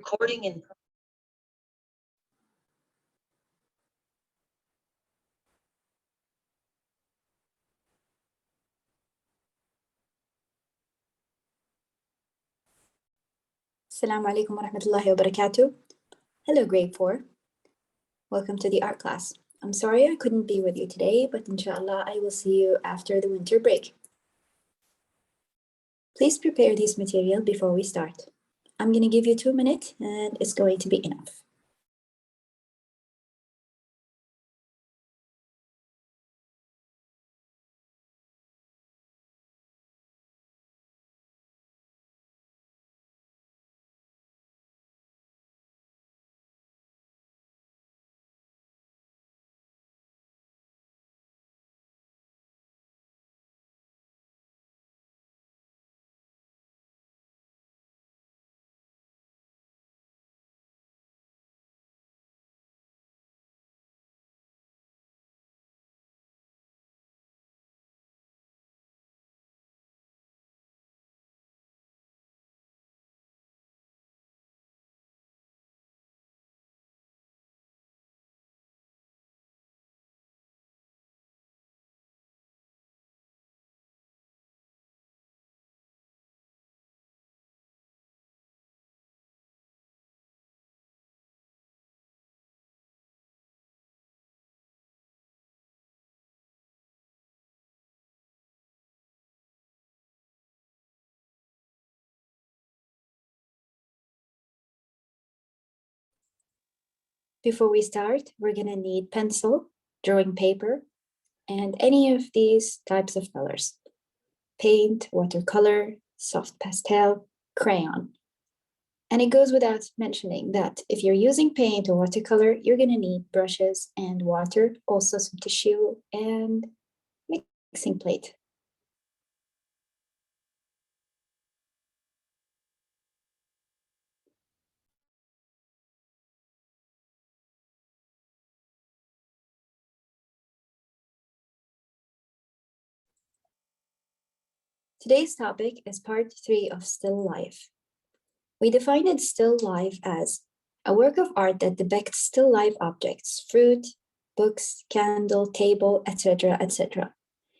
Recording in Assalamu alaikum wa rahmatullahi wa barakatuh. Hello, grade 4. Welcome to the art class. I'm sorry I couldn't be with you today, but inshallah, I will see you after the winter break. Please prepare this material before we start. I'm going to give you 2 minutes and it's going to be enough. Before we start, we're going to need pencil, drawing paper, and any of these types of colors. Paint, watercolor, soft pastel, crayon. And it goes without mentioning that if you're using paint or watercolor, you're going to need brushes and water, also some tissue and mixing plate. Today's topic is part 3 of still life. We defined still life as a work of art that depicts still life objects, fruit, books, candle, table, etc., etc.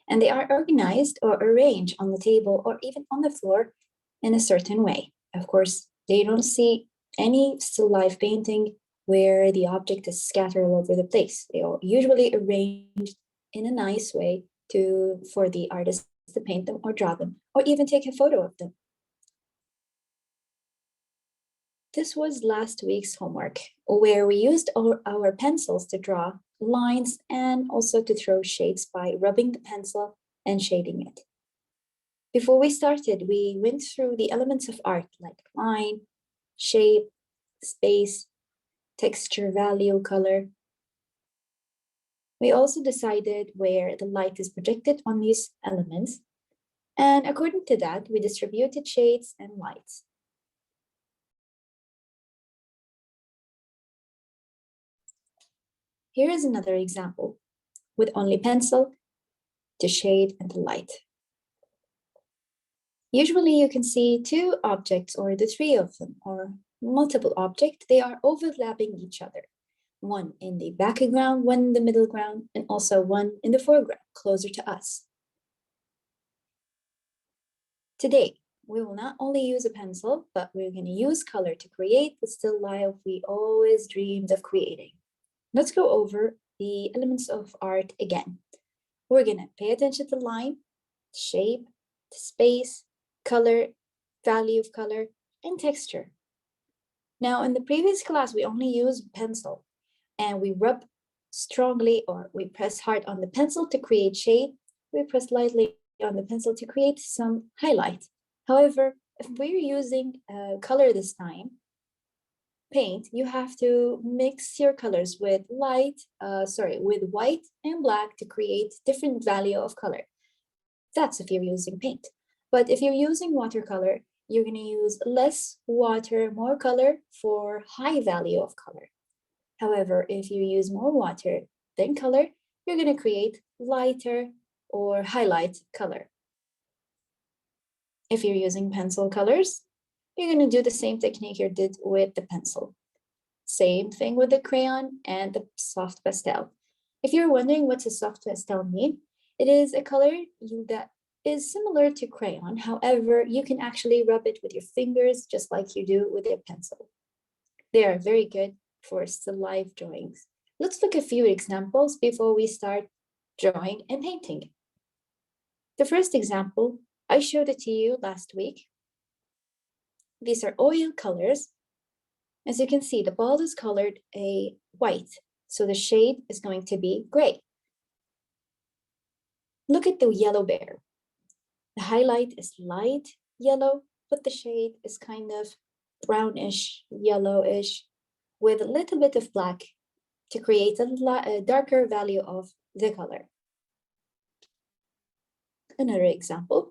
And they are organized or arranged on the table or even on the floor in a certain way. Of course, they don't see any still life painting where the object is scattered all over the place. They are usually arranged in a nice way for the artist to paint them or draw them, or even take a photo of them. This was last week's homework, where we used our pencils to draw lines and also to throw shades by rubbing the pencil and shading it. Before we started, we went through the elements of art like line, shape, space, texture, value, color. We also decided where the light is projected on these elements, and according to that, we distributed shades and lights. Here is another example with only pencil, the shade, and the light. Usually you can see 2 objects or the 3 of them or multiple objects. They are overlapping each other. One in the background, one in the middle ground, and also one in the foreground, closer to us. Today, we will not only use a pencil, but we're going to use color to create the still life we always dreamed of creating. Let's go over the elements of art again. We're going to pay attention to line, shape, space, color, value of color, and texture. Now, in the previous class, we only used pencil, and we rub strongly or we press hard on the pencil to create shade. We press lightly on the pencil to create some highlight. However, if we're using color this time, paint, you have to mix your colors with white and black to create different value of color. That's if you're using paint. But if you're using watercolor, you're going to use less water, more color for high value of color. However, if you use more water than color, you're going to create lighter or highlight color. If you're using pencil colors, you're going to do the same technique you did with the pencil. Same thing with the crayon and the soft pastel. If you're wondering what's a soft pastel mean, it is a color that is similar to crayon. However, you can actually rub it with your fingers just like you do with a pencil. They are very good for still life drawings. Let's look at a few examples before we start drawing and painting. The first example, I showed it to you last week. These are oil colors. As you can see, the ball is colored a white, so the shade is going to be gray. Look at the yellow bear. The highlight is light yellow, but the shade is kind of brownish, yellowish, with a little bit of black to create a darker value of the color. Another example,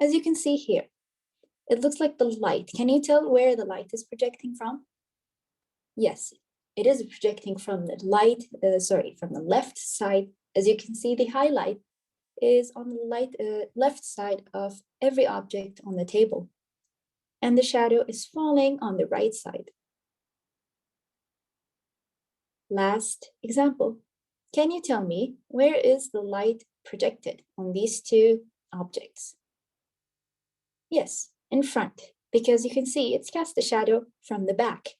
as you can see here, it looks like the light. Can you tell where the light is projecting from? Yes, it is projecting from the from the left side. As you can see, the highlight is on the left side of every object on the table, and the shadow is falling on the right side. Last example, can you tell me where is the light projected on these two objects? Yes, in front, because you can see it's cast a shadow from the back.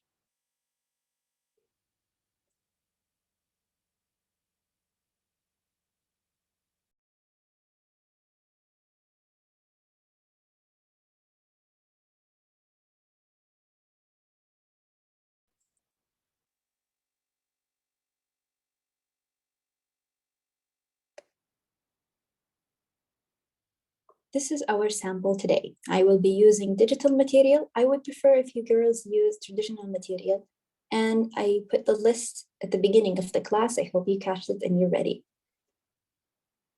This is our sample today. I will be using digital material. I would prefer if you girls use traditional material. And I put the list at the beginning of the class. I hope you catch it and you're ready.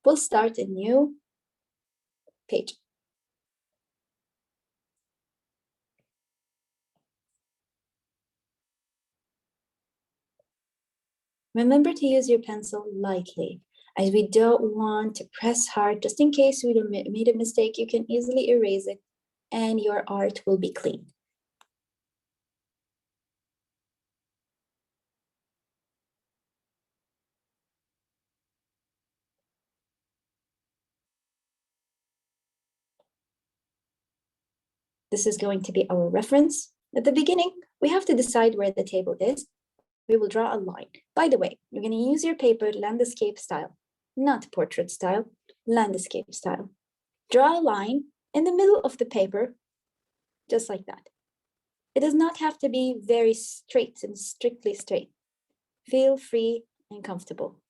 We'll start a new page. Remember to use your pencil lightly, as we don't want to press hard. Just in case we made a mistake, you can easily erase it and your art will be clean. This is going to be our reference. At the beginning, we have to decide where the table is. We will draw a line. By the way, you're going to use your paper landscape style, not portrait style, landscape style. Draw a line in the middle of the paper, just like that. It does not have to be very straight and strictly straight. Feel free and comfortable.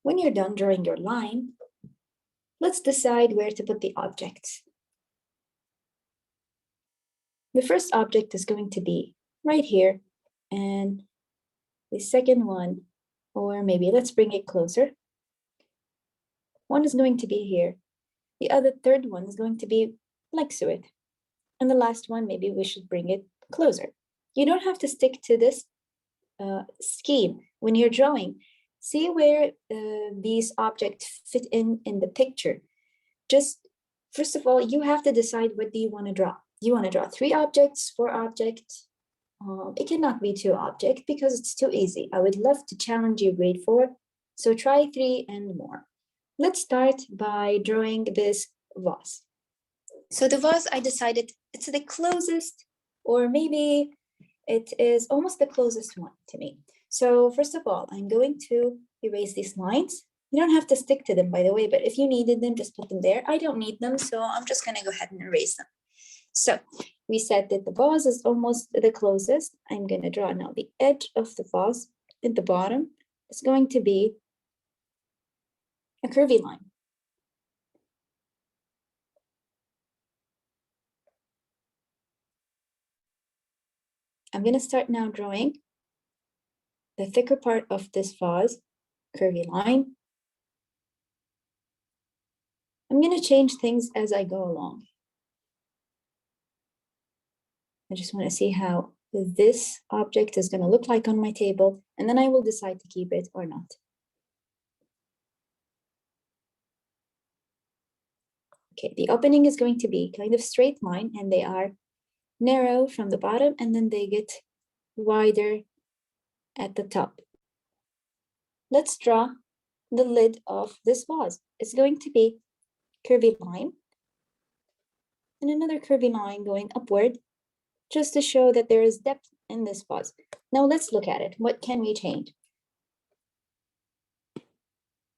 When you're done drawing your line, let's decide where to put the objects. The first object is going to be right here, and the second one, or maybe let's bring it closer. One is going to be here. The third one is going to be next to it. And the last one, maybe we should bring it closer. You don't have to stick to this scheme when you're drawing. See where these objects fit in the picture. Just, first of all, you have to decide what do you want to draw. Do you want to draw 3 objects, 4 objects? It cannot be 2 objects because it's too easy. I would love to challenge you grade 4. So try 3 and more. Let's start by drawing this vase. So the vase, I decided it's the closest, or maybe it is almost the closest one to me. So first of all, I'm going to erase these lines. You don't have to stick to them, by the way, but if you needed them, just put them there. I don't need them, so I'm just going to go ahead and erase them. So we said that the vase is almost the closest. I'm going to draw now the edge of the vase at the bottom. It's going to be a curvy line. I'm going to start now drawing the thicker part of this vase, curvy line. I'm going to change things as I go along. I just want to see how this object is going to look like on my table, and then I will decide to keep it or not. Okay, the opening is going to be kind of straight line, and they are narrow from the bottom, and then they get wider at the top. Let's draw the lid of this vase. It's going to be curvy line and another curvy line going upward, just to show that there is depth in this vase. Now let's look at it. What can we change?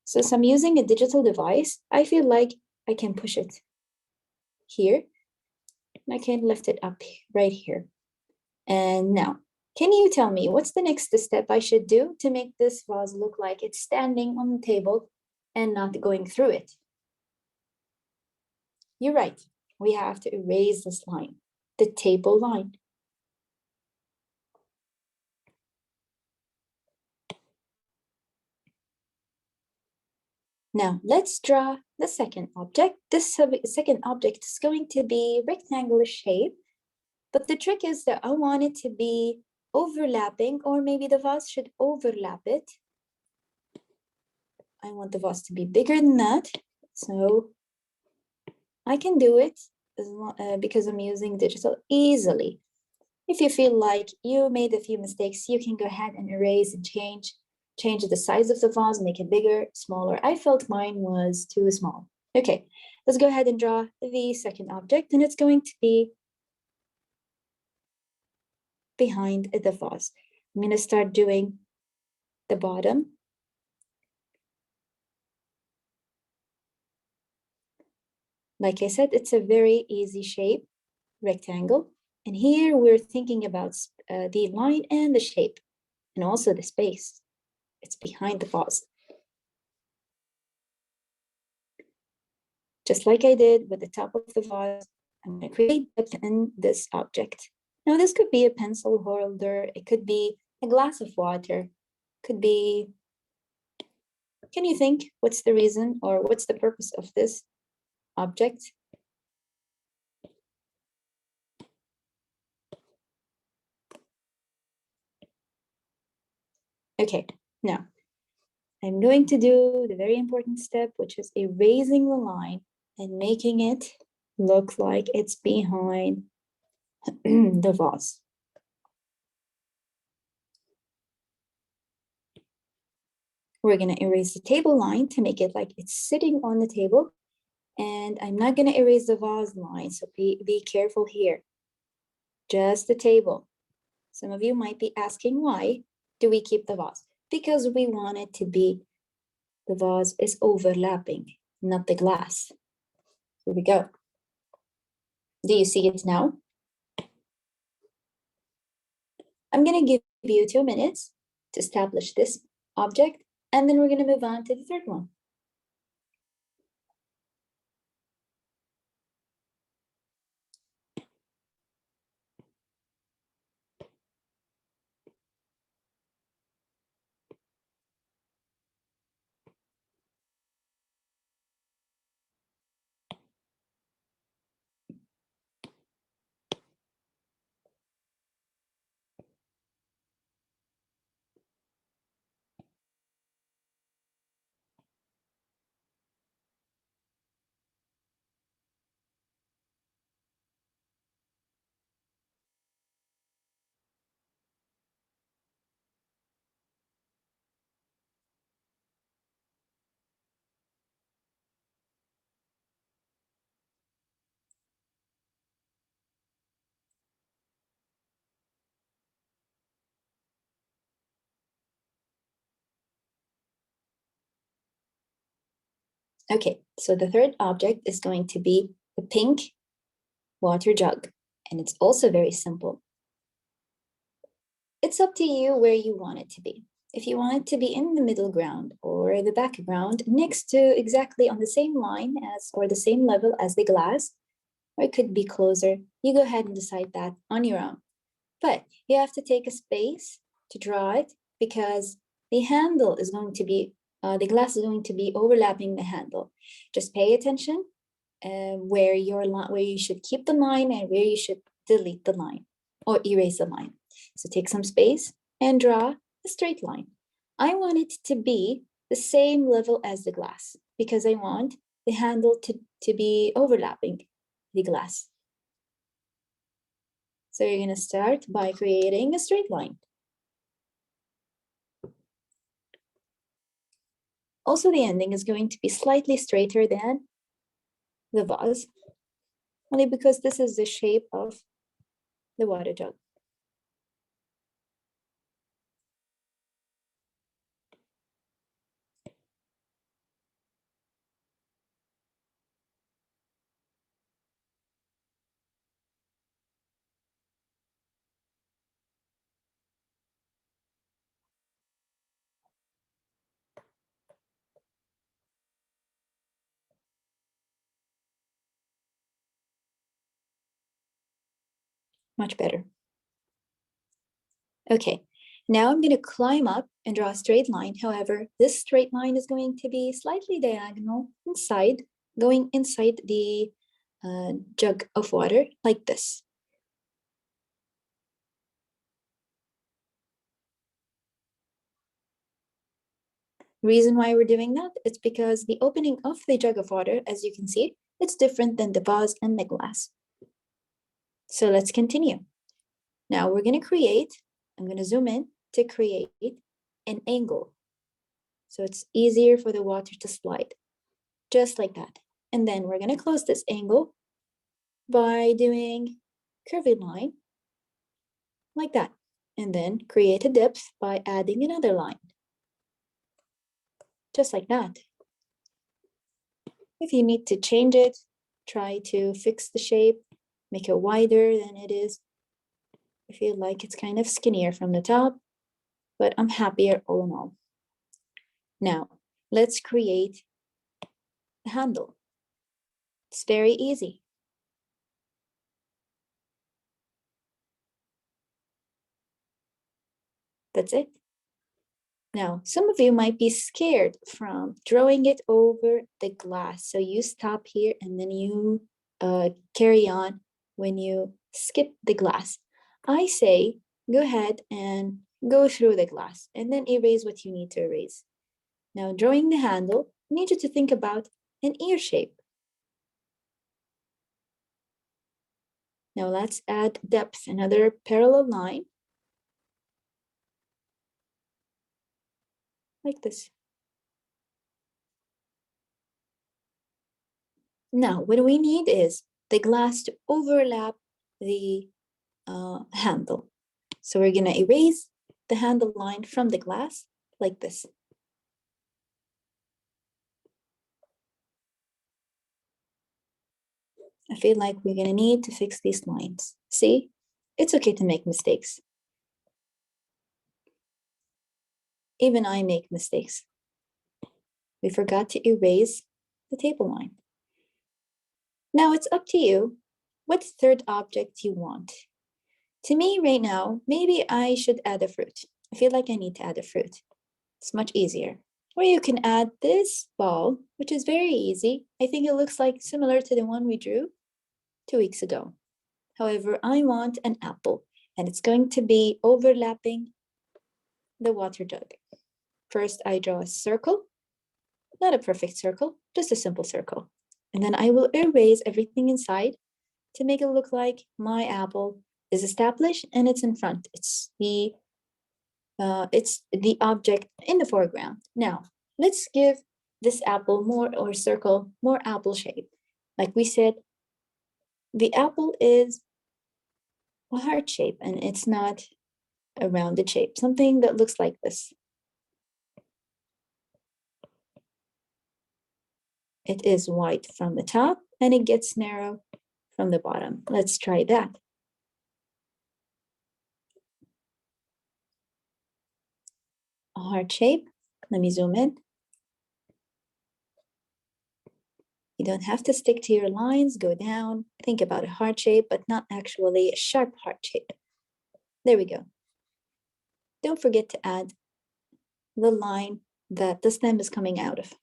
Since I'm using a digital device, I feel like I can push it here, and I can lift it up right here. And now, can you tell me what's the next step I should do to make this vase look like it's standing on the table and not going through it? You're right. We have to erase this line, the table line. Now, let's draw the second object. This second object is going to be rectangular shape, but the trick is that I want it to be overlapping, or maybe the vase should overlap it. I want the vase to be bigger than that, so I can do it because I'm using digital easily. If you feel like you made a few mistakes, you can go ahead and erase and change the size of the vase, make it bigger, smaller. I felt mine was too small. Okay, let's go ahead and draw the second object, and it's going to be behind the vase. I'm going to start doing the bottom. Like I said, it's a very easy shape, rectangle. And here we're thinking about the line and the shape, and also the space. It's behind the vase. Just like I did with the top of the vase, I'm going to create depth in this object. Now, this could be a pencil holder. It could be a glass of water. Could be, can you think what's the reason or what's the purpose of this object? Okay, now I'm going to do the very important step, which is erasing the line and making it look like it's behind the vase. We're going to erase the table line to make it like it's sitting on the table. And I'm not going to erase the vase line, so be careful here. Just the table. Some of you might be asking, why do we keep the vase? Because we want it to be, the vase is overlapping, not the glass. Here we go. Do you see it now? I'm going to give you 2 minutes to establish this object, and then we're going to move on to the third one. Okay, so the third object is going to be the pink water jug, and it's also very simple. It's up to you where you want it to be. If you want it to be in the middle ground or the background next to exactly on the same line as, or the same level as the glass, or it could be closer, you go ahead and decide that on your own. But you have to take a space to draw it because the handle is going to be, the glass is going to be overlapping the handle. Just pay attention where you should keep the line and where you should delete the line. or erase the line. So take some space and draw a straight line. I want it to be the same level as the glass because I want the handle to be overlapping the glass. So you're going to start by creating a straight line. Also, the ending is going to be slightly straighter than the vase, only because this is the shape of the water jug. Much better. Okay, now I'm going to climb up and draw a straight line. However, this straight line is going to be slightly diagonal inside, going inside the jug of water like this. Reason why we're doing that is because the opening of the jug of water, as you can see, it's different than the vase and the glass. So let's continue. Now we're going to create, I'm going to zoom in to create an angle. So it's easier for the water to slide, just like that. And then we're going to close this angle by doing curved line like that. And then create a depth by adding another line, just like that. If you need to change it, try to fix the shape, make it wider than it is. I feel like it's kind of skinnier from the top, but I'm happier all in all. Now, let's create a handle. It's very easy. That's it. Now, some of you might be scared from drawing it over the glass. So you stop here and then you carry on when you skip the glass. I say, go ahead and go through the glass and then erase what you need to erase. Now, drawing the handle, I need you to think about an ear shape. Now let's add depth, another parallel line. Like this. Now, what we need is the glass to overlap the handle. So we're going to erase the handle line from the glass like this. I feel like we're going to need to fix these lines. See, it's okay to make mistakes. Even I make mistakes. We forgot to erase the table line. Now it's up to you what third object you want. To me right now, maybe I should add a fruit. I feel like I need to add a fruit. It's much easier. Or you can add this ball, which is very easy. I think it looks like similar to the one we drew 2 weeks ago. However, I want an apple, and it's going to be overlapping the water jug. First, I draw a circle, not a perfect circle, just a simple circle. And then I will erase everything inside to make it look like my apple is established and it's in front. It's the object in the foreground. Now, let's give this apple or circle more apple shape. Like we said, the apple is a heart shape and it's not a rounded shape, something that looks like this. It is white from the top and it gets narrow from the bottom. Let's try that. A heart shape. Let me zoom in. You don't have to stick to your lines, go down, think about a heart shape, but not actually a sharp heart shape. There we go. Don't forget to add the line that the stem is coming out of.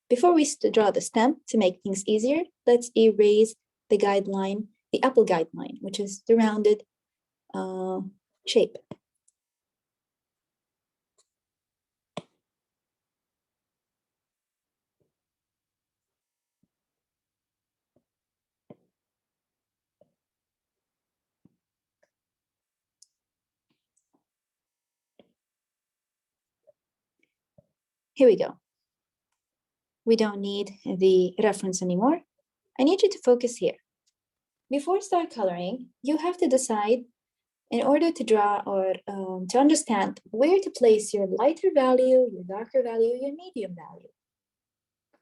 Before we draw the stem, to make things easier, let's erase the guideline, the apple guideline, which is the rounded shape. Here we go. We don't need the reference anymore. I need you to focus here. Before start coloring, you have to decide in order to draw or to understand where to place your lighter value, your darker value, your medium value.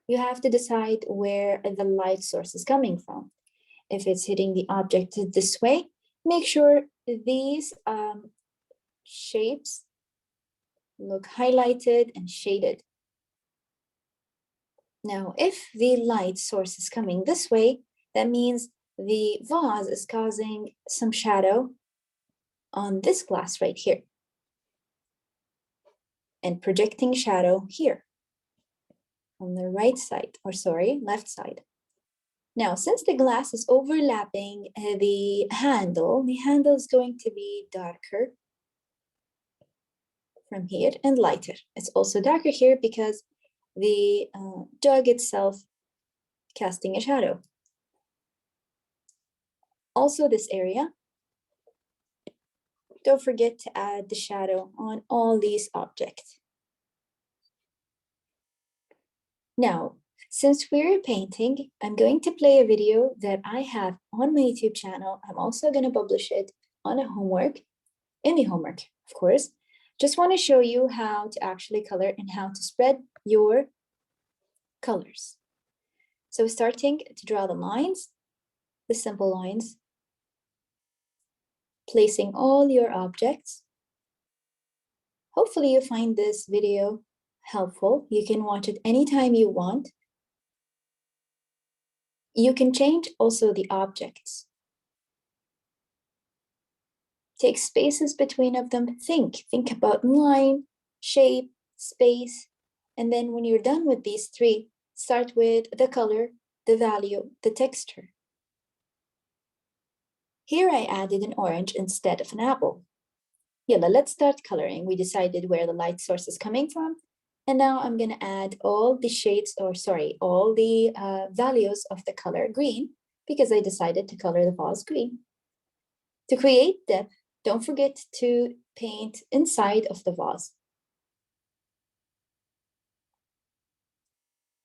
You have to decide where the light source is coming from. If it's hitting the object this way, make sure these shapes look highlighted and shaded. Now, if the light source is coming this way, that means the vase is causing some shadow on this glass right here and projecting shadow here on the right side, or sorry, left side. Now, since the glass is overlapping the handle is going to be darker from here and lighter. It's also darker here because the jug itself casting a shadow. Also this area, don't forget to add the shadow on all these objects. Now, since we're painting, I'm going to play a video that I have on my YouTube channel. I'm also going to publish it on a homework, in the homework, of course. Just want to show you how to actually color and how to spread your colors. So starting to draw the lines, the simple lines, placing all your objects. Hopefully you find this video helpful. You can watch it anytime you want. You can change also the objects. Take spaces between of them. Think about line, shape, space. And then when you're done with these three, start with the color, the value, the texture. Here I added an orange instead of an apple. Yalla, let's start coloring. We decided where the light source is coming from. And now I'm gonna add all the shades, or sorry, all the values of the color green, because I decided to color the vase green. To create depth, don't forget to paint inside of the vase.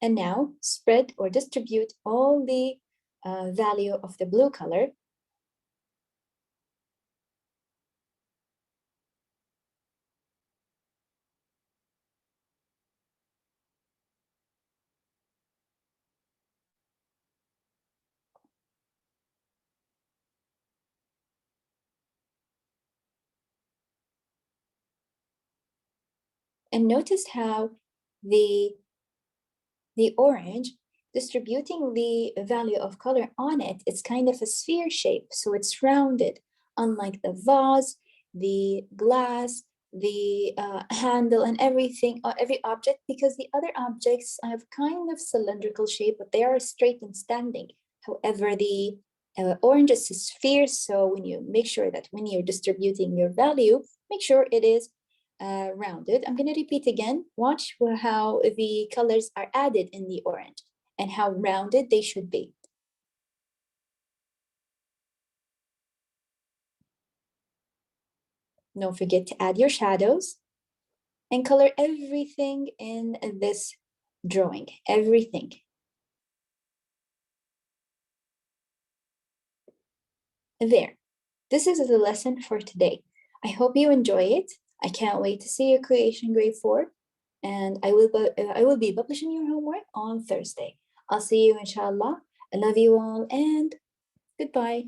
And now spread or distribute all the value of the blue color. And notice how the orange, distributing the value of color on it, it's kind of a sphere shape, so it's rounded, unlike the vase, the glass, the handle and everything, every object, because the other objects have kind of cylindrical shape, but they are straight and standing. However, the orange is a sphere, so when you make sure that when you're distributing your value, make sure it is rounded. I'm going to repeat again. Watch how the colors are added in the orange and how rounded they should be. Don't forget to add your shadows and color everything in this drawing, everything. There. This is the lesson for today. I hope you enjoy it. I can't wait to see your creation grade 4, and I will be publishing your homework on Thursday. I'll see you inshallah. I love you all and goodbye.